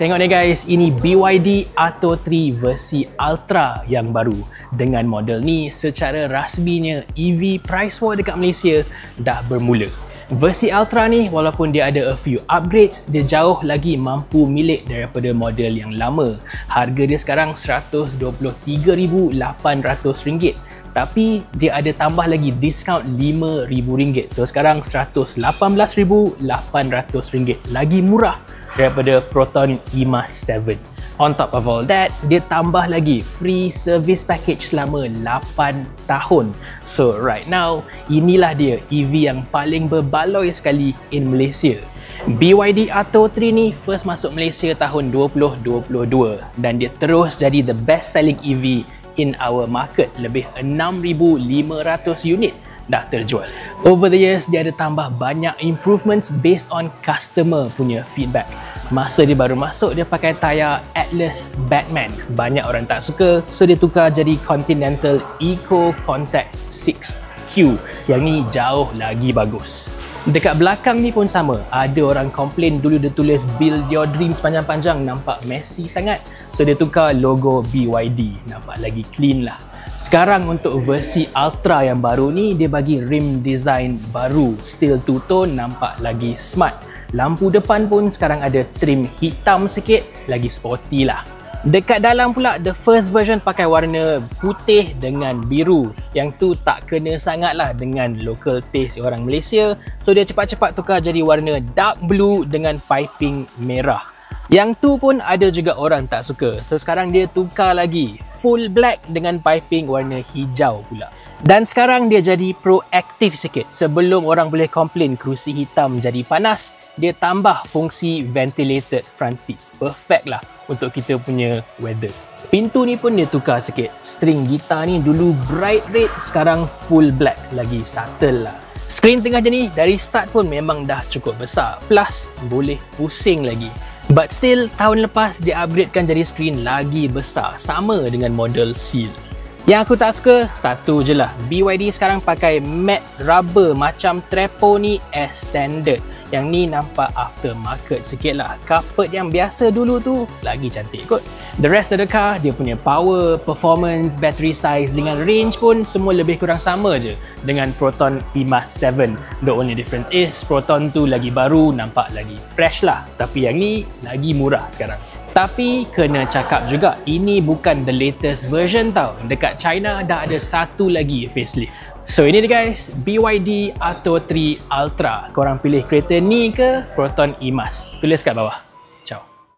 Tengok ni guys, ini BYD Atto 3 versi Ultra yang baru. Dengan model ni, secara rasminya EV price war dekat Malaysia dah bermula. Versi Ultra ni, walaupun dia ada a few upgrades, dia jauh lagi mampu milik daripada model yang lama. Harga dia sekarang RM123,800. Tapi dia ada tambah lagi diskaun RM5,000. So sekarang RM118,800. Lagi murah daripada Proton EMAS 7. On top of all that, dia tambah lagi free service package selama 8 tahun. So right now, inilah dia EV yang paling berbaloi sekali in Malaysia. BYD Atto 3 ni first masuk Malaysia tahun 2022 dan dia terus jadi the best selling EV in our market. Lebih 6,500 unit dah terjual. Over the years, dia ada tambah banyak improvements based on customer punya feedback. Masa dia baru masuk, dia pakai tayar Atlas Batman. Banyak orang tak suka, so dia tukar jadi Continental Eco Contact 6Q. Yang ni jauh lagi bagus. Dekat belakang ni pun sama. Ada orang komplain dulu dia tulis Build Your Dreams panjang-panjang, nampak messy sangat. So dia tukar logo BYD, nampak lagi clean lah. Sekarang untuk versi Ultra yang baru ni, dia bagi rim design baru. Steel two-tone, nampak lagi smart. Lampu depan pun sekarang ada trim hitam sikit, lagi sporty lah. Dekat dalam pula, the first version pakai warna putih dengan biru. Yang tu tak kena sangat lah dengan local taste orang Malaysia. So dia cepat-cepat tukar jadi warna dark blue dengan piping merah. Yang tu pun ada juga orang tak suka. So sekarang dia tukar lagi full black dengan piping warna hijau pula. Dan sekarang dia jadi proaktif sikit. Sebelum orang boleh komplain kerusi hitam jadi panas, dia tambah fungsi ventilated front seats. Perfect lah untuk kita punya weather. Pintu ni pun dia tukar sikit. String gitar ni dulu bright red, sekarang full black. Lagi subtle lah. Skrin tengah je ni dari start pun memang dah cukup besar. Plus boleh pusing lagi. But still, tahun lepas dia upgradekan jadi skrin lagi besar. Sama dengan model Seal. Yang aku tak suka, satu je lah. BYD sekarang pakai matte rubber macam Trepo ni as standard. Yang ni nampak aftermarket sikit lah. Carpet yang biasa dulu tu lagi cantik kot. The rest of the car, dia punya power, performance, battery size dengan range pun semua lebih kurang sama je dengan Proton EMAS 7. The only difference is Proton tu lagi baru, nampak lagi fresh lah. Tapi yang ni lagi murah sekarang. Tapi kena cakap juga, ini bukan the latest version tau. Dekat China dah ada satu lagi facelift. So ini dia guys, BYD Atto 3 Ultra. Korang pilih kereta ni ke Proton EMAS? Tulis kat bawah.